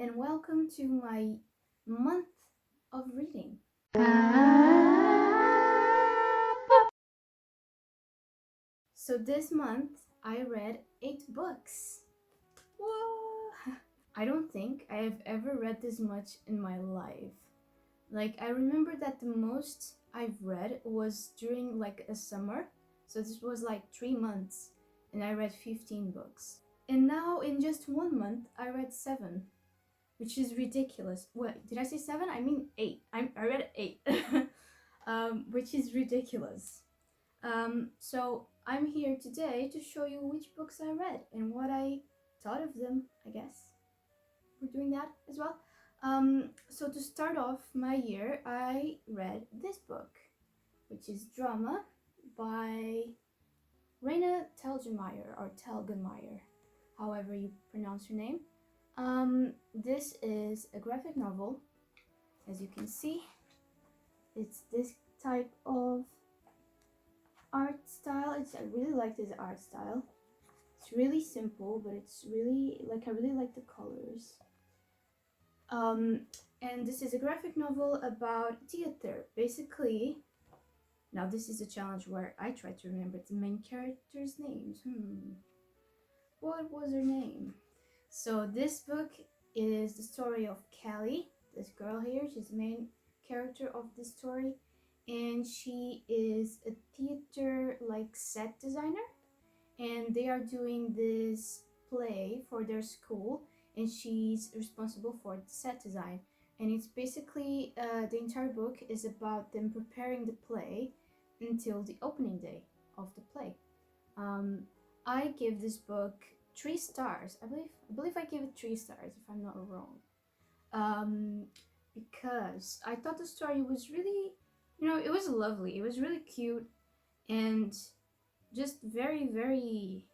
and welcome to my month of reading. So this month I read 8 books. Whoa! I don't think I have ever read this much in my life. Like, I remember that the most I've read was during like a summer. So this was like 3 months and I read 15 books. And now in just 1 month I read 7. Which is ridiculous. What did I say 7? I mean 8. I read 8, which is ridiculous. So I'm here today to show you which books I read and what I thought of them. I guess we're doing that as well. So to start off my year, I read this book, which is Drama by Raina Telgemeier or Telgemeier, however you pronounce her name. This is a graphic novel. As you can see, it's this type of art style. I really like this art style. It's really simple, but it's really I really like the colors. And this is a graphic novel about theater. Basically, now this is a challenge where I try to remember the main characters' names. What was her name? So this book is the story of Kelly, this girl here. She's the main character of the story, and she is a theater set designer, and they are doing this play for their school, and she's responsible for the set design. And it's basically the entire book is about them preparing the play until the opening day of the play. I give this book 3 stars. I believe I gave it 3 stars if I'm not wrong. Because I thought the story was really, it was lovely. It was really cute and just very, very,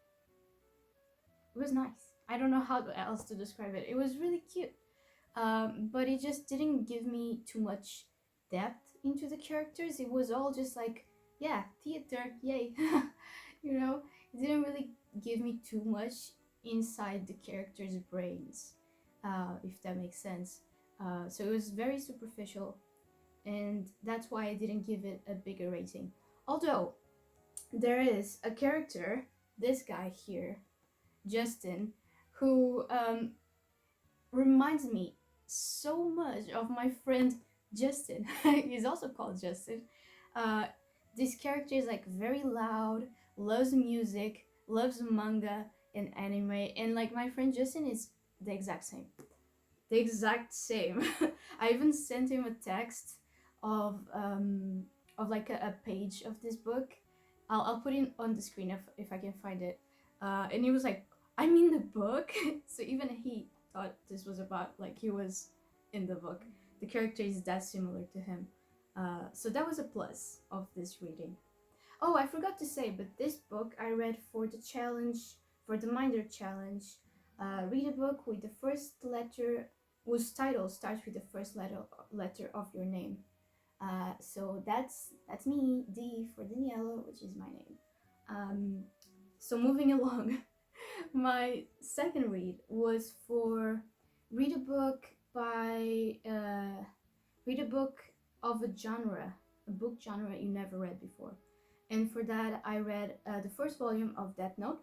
it was nice. I don't know how else to describe it. It was really cute. But it just didn't give me too much depth into the characters. It was all just like, yeah, theater, yay. It didn't really give me too much inside the characters' brains, if that makes sense. So it was very superficial, and that's why I didn't give it a bigger rating. Although there is a character, this guy here, Justin, who reminds me so much of my friend Justin. He's also called Justin. This character is very loud, loves music, loves manga and anime, and my friend Justin is the exact same. I even sent him a text of a page of this book. I'll put it on the screen if I can find it. And he was like, I'm in the book. So even he thought this was about he was in the book. The character is that similar to him. So that was a plus of this reading. Oh, I forgot to say, but this book I read for the challenge, for the Minder challenge. Read a book with the first letter, whose title starts with the first letter of your name. So that's me, D for Daniela, which is my name. So moving along, my second read was for read a book of a book genre you never read before. And for that, I read the first volume of Death Note,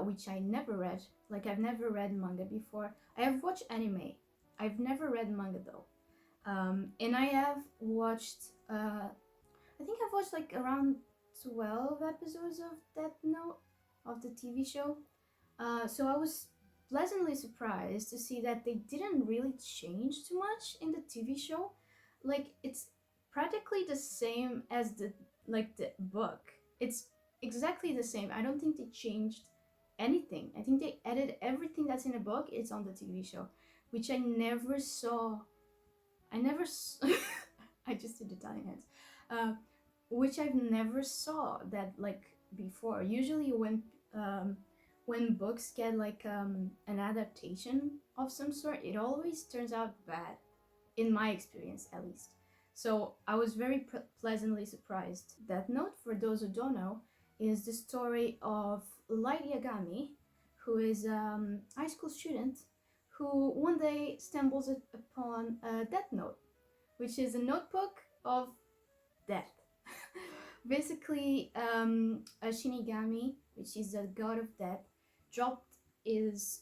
which I never read. I've never read manga before. I have watched anime. I've never read manga though. And I have watched, I think I've watched around 12 episodes of Death Note, of the TV show. So I was pleasantly surprised to see that they didn't really change too much in the TV show. It's practically the same as the book. It's exactly the same. I don't think they changed anything. I think they added everything that's in the book. It's on the TV show, which I never saw. I just did Italian hands. Which I've never saw that before. Usually when books get an adaptation of some sort, it always turns out bad, in my experience at least. So I was very pleasantly surprised. Death Note, for those who don't know, is the story of Light Yagami, who is a high school student who one day stumbles upon a Death Note, which is a notebook of death. Basically, a Shinigami, which is a god of death, dropped his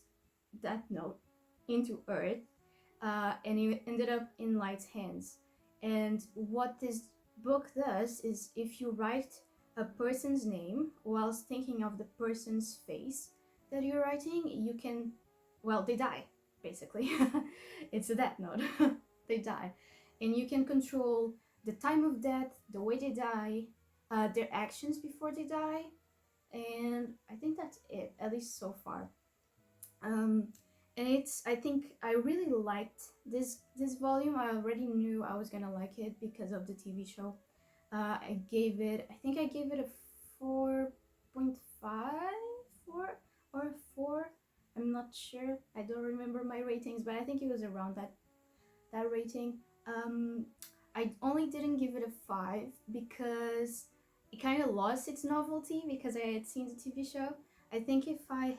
Death Note into Earth, and it ended up in Light's hands. And what this book does is, if you write a person's name whilst thinking of the person's face that you're writing, you can, well, they die, basically. It's a Death Note. They die. And you can control the time of death, the way they die, their actions before they die, and I think that's it, at least so far. And I think I really liked this volume. I already knew I was gonna like it because of the TV show. I think I gave it a 4.5 or 4. I'm not sure. I don't remember my ratings, but I think it was around that rating. I only didn't give it a 5 because it kind of lost its novelty because I had seen the TV show. I think if I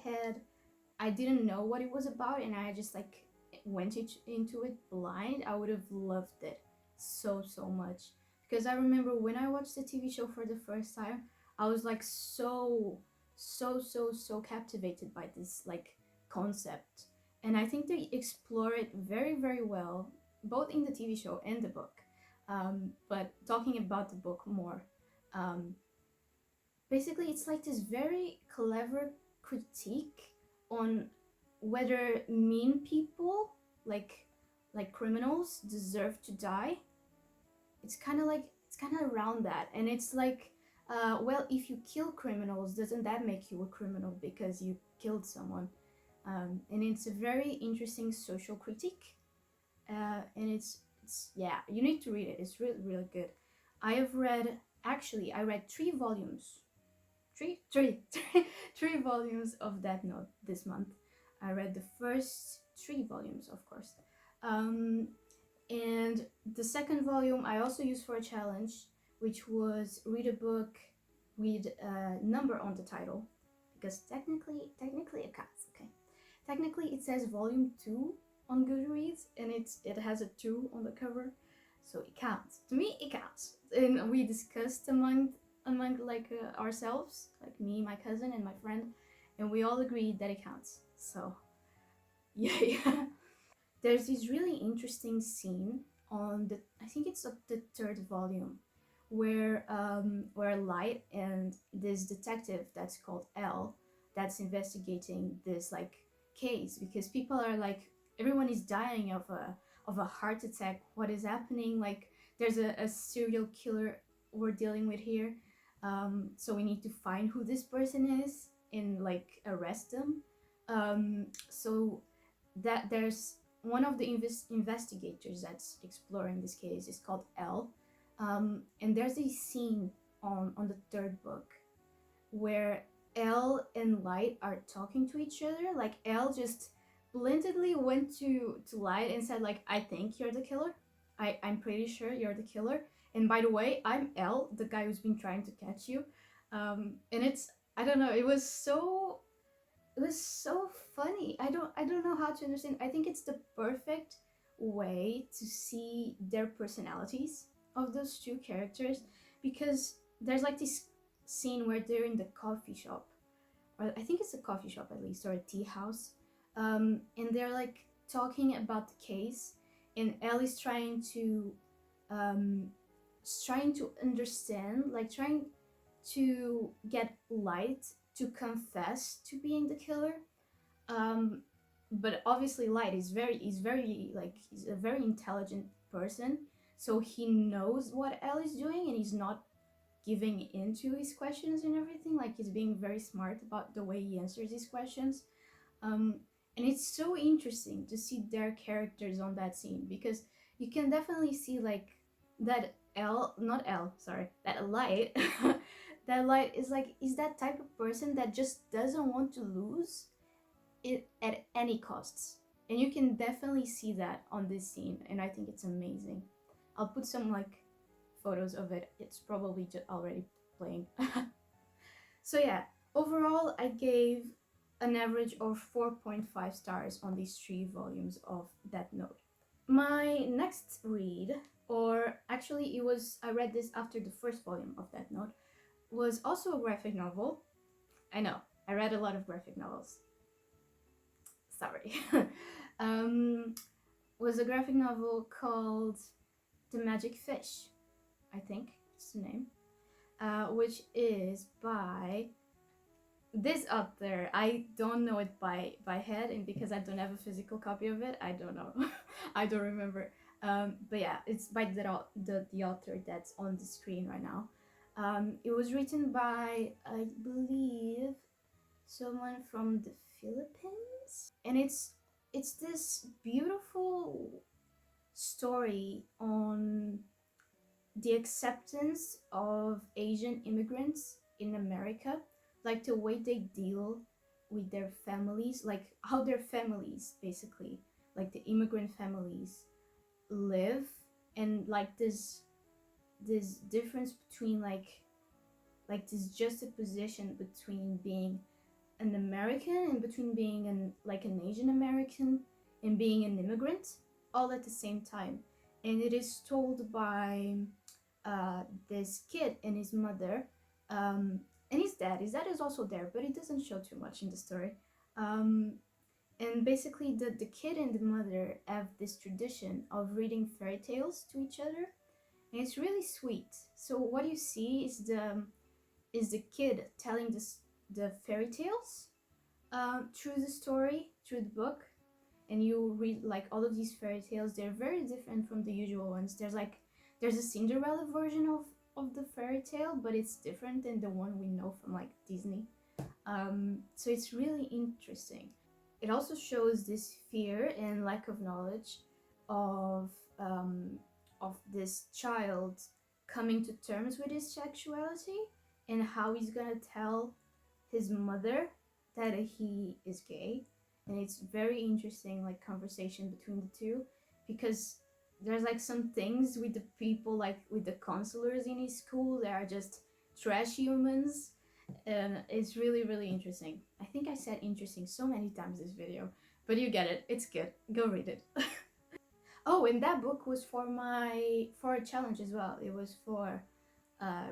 didn't know what it was about and I just like went into it blind, I would have loved it so much. Because I remember when I watched the TV show for the first time, I was like so captivated by this like concept. And I think they explore it very well, both in the TV show and the book. But talking about the book more, basically it's like this very clever critique on whether mean people, like criminals, deserve to die. It's kind of around that, and it's like, well, if you kill criminals, doesn't that make you a criminal because you killed someone? And it's a very interesting social critique, and it's yeah, you need to read it. It's really good. I read 3 volumes, three volumes of Death Note this month. I read the first 3 volumes, of course, and the second volume I also used for a challenge, which was read a book with a number on the title, because technically it counts. Okay, technically it says volume 2 on Goodreads, and it has a 2 on the cover, so it counts. To me, it counts. And we discussed among like ourselves, like me, my cousin, and my friend, and we all agreed that it counts. So yeah. There's this really interesting scene on I think it's the 3rd volume, where Light and this detective that's called L, that's investigating this like case, because people are like, everyone is dying of a heart attack. What is happening? Like, there's a serial killer we're dealing with here. So we need to find who this person is and like arrest them. So that there's one of the investigators that's exploring this case is called L, and there's a scene on the 3rd book where L and Light are talking to each other. Like, L just blatantly went to Light and said like, I think you're the killer. I'm pretty sure you're the killer. And by the way, I'm L, the guy who's been trying to catch you. And it's, I don't know, it was so funny. I don't know how to understand. I think it's the perfect way to see their personalities of those 2 characters, because there's like this scene where they're in the coffee shop, or I think it's a coffee shop at least, or a tea house, and they're like talking about the case, and Ellie's trying to understand, like trying to get Light to confess to being the killer. But obviously Light is he's a very intelligent person, so he knows what Ellie's doing, and he's not giving into his questions and everything. Like, he's being very smart about the way he answers these questions. And it's so interesting to see their characters on that scene, because you can definitely see like that that Light that Light is that type of person that just doesn't want to lose it at any costs. And you can definitely see that on this scene, and I think it's amazing. I'll put some like photos of it. It's probably just already playing. So yeah, overall I gave an average of 4.5 stars on these 3 volumes of Death Note. My next read, or actually I read this after the first volume of Death Note, was also a graphic novel. I know, I read a lot of graphic novels. Sorry. Was a graphic novel called The Magic Fish, I think it's the name, which is by this author. I don't know it by head, and because I don't have a physical copy of it, I don't know. I don't remember. But yeah, it's by the author that's on the screen right now. It was written by, I believe, someone from the Philippines, and it's this beautiful story on the acceptance of Asian immigrants in America, like the way they deal with their families, like how their families basically, like the immigrant families, live, and like this difference between like this juxtaposition between being an American and between being an Asian American and being an immigrant all at the same time. And it is told by this kid and his mother, and his dad. His dad is also there, but it doesn't show too much in the story. Um, and basically, the kid and the mother have this tradition of reading fairy tales to each other, and it's really sweet. So what you see is the kid telling the fairy tales through the story, through the book, and you read like all of these fairy tales. They're very different from the usual ones. There's a Cinderella version of the fairy tale, but it's different than the one we know from like Disney. So it's really interesting. It also shows this fear and lack of knowledge of this child coming to terms with his sexuality and how he's gonna tell his mother that he is gay. And it's very interesting, like, conversation between the two, because there's like some things with the people, like with the counselors in his school, that are just trash humans, and it's really really interesting. I think I said interesting so many times this video, but you get it. It's good. Go read it. Oh, and that book was for a challenge as well. It was for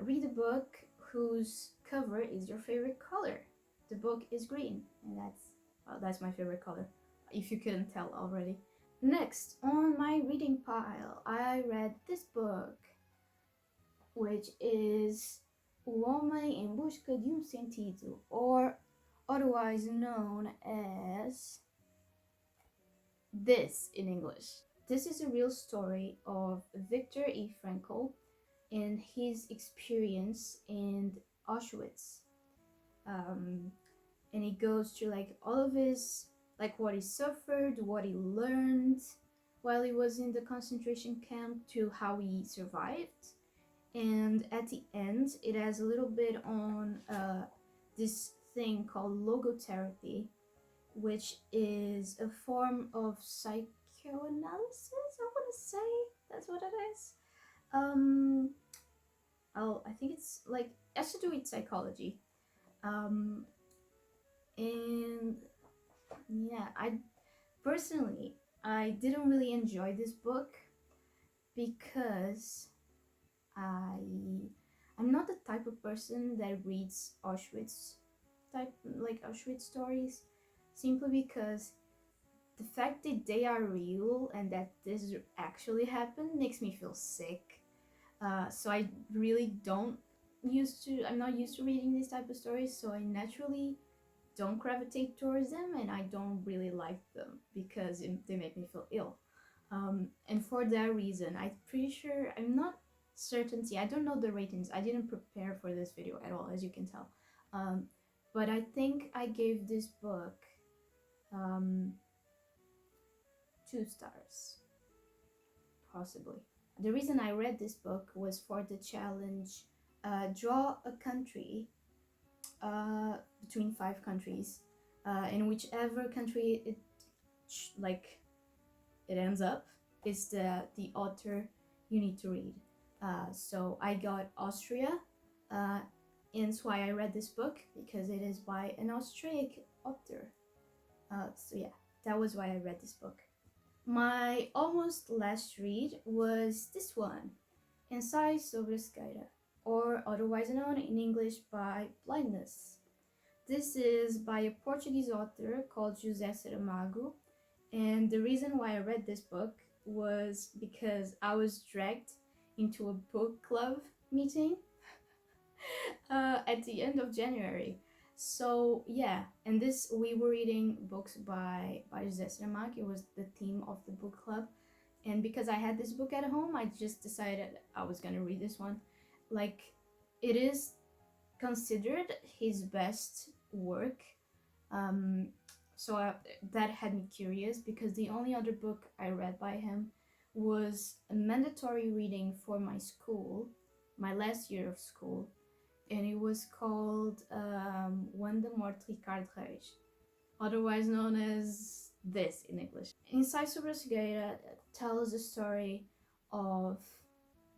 read a book whose cover is your favorite color. The book is green, and that's my favorite color, if you couldn't tell already. Next on my reading pile, I read this book, which is O Homem em Busca de Sentido, or otherwise known as This in English. This is a real story of Viktor E. Frankl and his experience in Auschwitz. And he goes through like all of his, like what he suffered, what he learned while he was in the concentration camp, to how he survived. And at the end, it has a little bit on this thing called logotherapy, which is a form of psychoanalysis, I want to say. That's what it is. I think it's like, it has to do with psychology. And yeah, I didn't really enjoy this book because I'm not the type of person that reads Auschwitz stories, simply because the fact that they are real and that this actually happened makes me feel sick. So I really I'm not used to reading these type of stories, so I naturally don't gravitate towards them, and I don't really like them because they make me feel ill. And for that reason, I'm pretty sure, I'm not certain, see, I don't know the ratings, I didn't prepare for this video at all, as you can tell. But I think I gave this book 2 stars, possibly. The reason I read this book was for the challenge, draw a country between 5 countries, in whichever country it ends up is the author you need to read. So I got Austria, and that's why I read this book, because it is by an author. So yeah, that was why I read this book. My almost last read was this one, Ensaio sobre a Cegueira, or otherwise known in English by Blindness. This is by a Portuguese author called José Saramago, and the reason why I read this book was because I was dragged into a book club meeting at the end of January. So yeah, and this we were reading books by José Saramago. It was the theme of the book club, and because I had this book at home, I just decided I was gonna read this one. Like, it is considered his best work. Um, that had me curious because the only other book I read by him was a mandatory reading for my school, my last year of school, and it was called When the Morte Ricardo Reis, otherwise known as this in English. Ensaio sobre a Cegueira tells the story of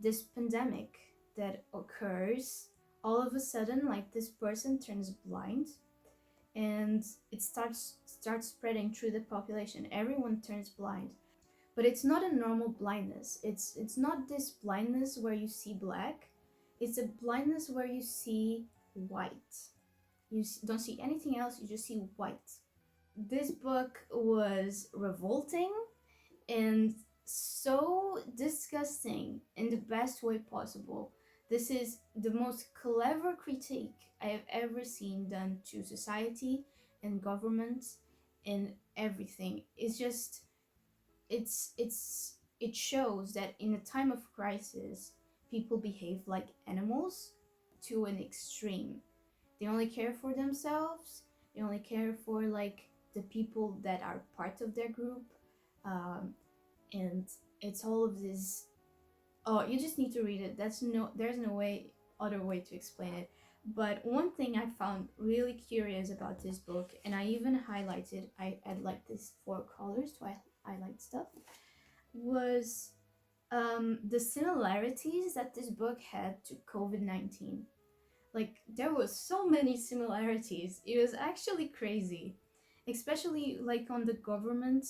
this pandemic that occurs all of a sudden. Like, this person turns blind and it starts spreading through the population. Everyone turns blind, but it's not a normal blindness. It's not this blindness where you see black. It's a blindness where you see white. You don't see anything else, you just see white. This book was revolting and so disgusting in the best way possible. This is the most clever critique I have ever seen done to society and government and everything. It's just, it shows that in a time of crisis, people behave like animals to an extreme. They only care for themselves. They only care for like the people that are part of their group, and it's all of this. Oh, you just need to read it. There's no other way to explain it. But one thing I found really curious about this book, and I even highlighted, I had like these 4 colors to highlight stuff, was the similarities that this book had to COVID-19. Like, there was so many similarities. It was actually crazy, especially like on the government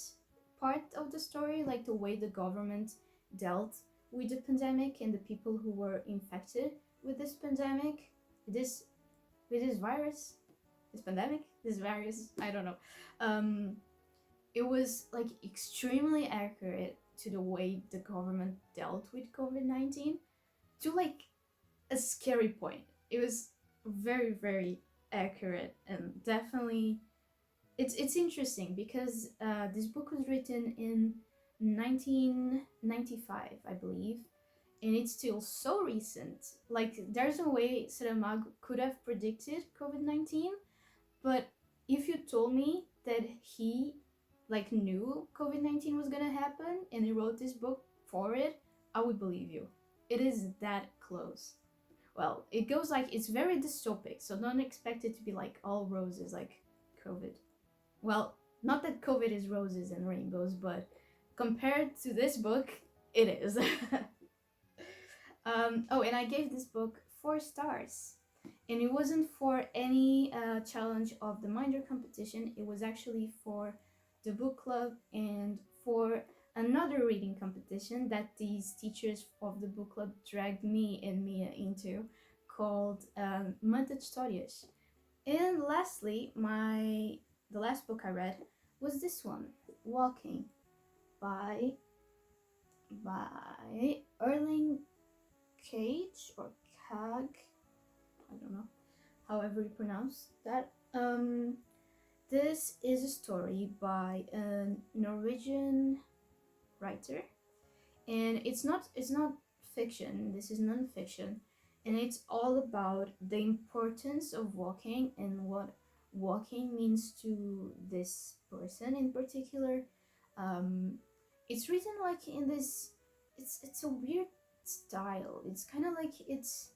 part of the story, like the way the government dealt with the pandemic and the people who were infected with this pandemic, this with this virus, this pandemic, this virus, I don't know. It was like extremely accurate to the way the government dealt with COVID-19, to like a scary point. It was very, very accurate, and definitely it's interesting because this book was written in 1995, I believe, and it's still so recent. Like, there's no way Saramago could have predicted COVID-19, but if you told me that he like knew COVID-19 was gonna happen and he wrote this book for it, I would believe you. It is that close. Well, it goes like, it's very dystopic, so don't expect it to be like all roses like COVID. Well, not that COVID is roses and rainbows, but compared to this book, it is. Oh, and I gave this book 4 stars. And it wasn't for any challenge of the Minder competition. It was actually for the book club and for another reading competition that these teachers of the book club dragged me and Mia into, called Manta de Histórias. And lastly, the last book I read was this one, Walking, by Erling Cage or Cag, I don't know, however you pronounce that. This is a story by a Norwegian writer, and it's not fiction. This is non-fiction, and it's all about the importance of walking and what walking means to this person in particular. It's written like in this. It's a weird style. It's kind of like it's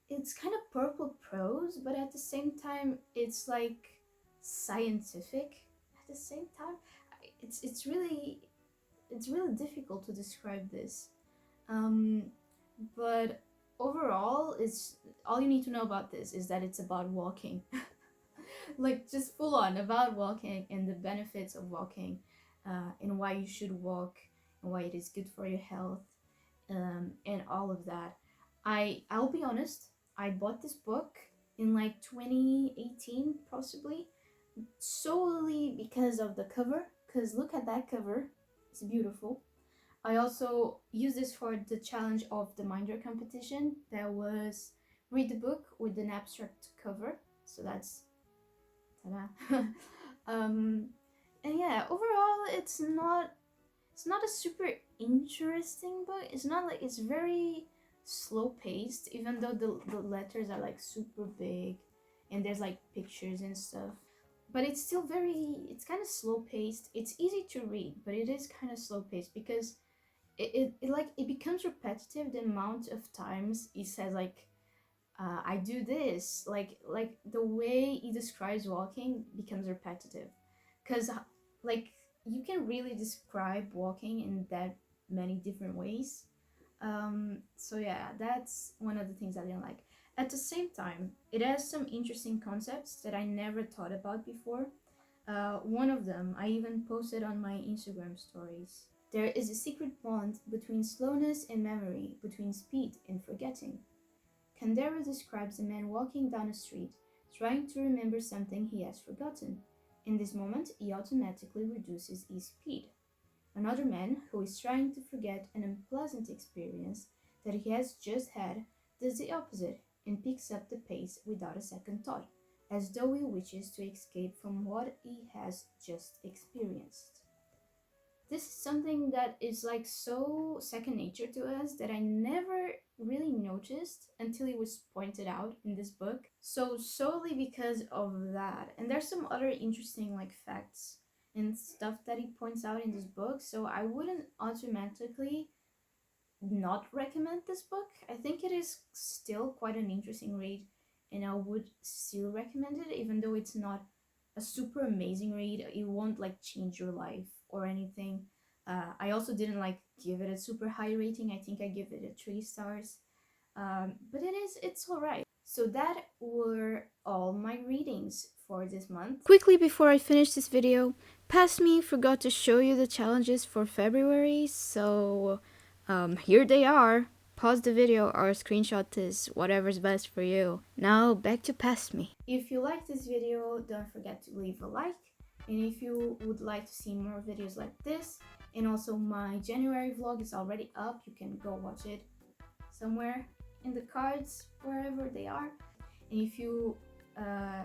kind of purple prose, but at the same time it's like scientific at the same time. It's really difficult to describe this, but overall, it's all you need to know about this is that it's about walking. like just full on about walking and the benefits of walking, and why you should walk and why it is good for your health, and all of that. I'll be honest, I bought this book in like 2018 possibly, solely because of the cover, because look at that cover, it's beautiful. I also used this for the challenge of the Minder competition. That was read the book with an abstract cover. So that's ta-da. And yeah, overall, it's not a super interesting book. It's not like it's very slow paced, even though the letters are like super big, and there's like pictures and stuff. But it's still it's kind of slow paced. It's easy to read, but it is kind of slow paced because it becomes repetitive the amount of times he says like, I do this, like the way he describes walking becomes repetitive, because like you can really describe walking in that many different ways. So yeah, that's one of the things I didn't like. At the same time, it has some interesting concepts that I never thought about before. One of them I even posted on my Instagram stories. There is a secret bond between slowness and memory, between speed and forgetting. Kandera describes a man walking down a street, trying to remember something he has forgotten. In this moment, he automatically reduces his speed. Another man, who is trying to forget an unpleasant experience that he has just had, does the opposite and picks up the pace without a second thought, as though he wishes to escape from what he has just experienced. This is something that is like so second nature to us that I never really noticed until it was pointed out in this book. So solely because of that. And there's some other interesting like facts and stuff that he points out in this book. So I wouldn't automatically not recommend this book. I think it is still quite an interesting read, and I would still recommend it, even though it's not a super amazing read. It won't like change your life or anything. I also didn't like give it a super high rating. I think I give it a 3 stars. But it's alright. So that were all my readings for this month. Quickly before I finish this video, Past Me forgot to show you the challenges for February, so here they are. Pause the video or screenshot this, whatever's best for you. Now back to Past Me. If you like this video, don't forget to leave a like. And if you would like to see more videos like this, and also my January vlog is already up, you can go watch it somewhere in the cards, wherever they are. And if you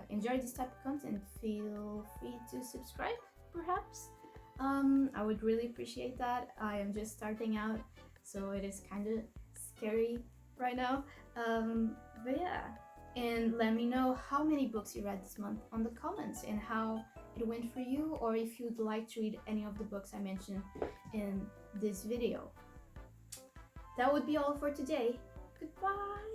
enjoy this type of content, feel free to subscribe, perhaps. I would really appreciate that. I am just starting out, so it is kind of scary right now. But yeah, and let me know how many books you read this month on the comments and how it went for you, or if you'd like to read any of the books I mentioned in this video. That would be all for today. Goodbye!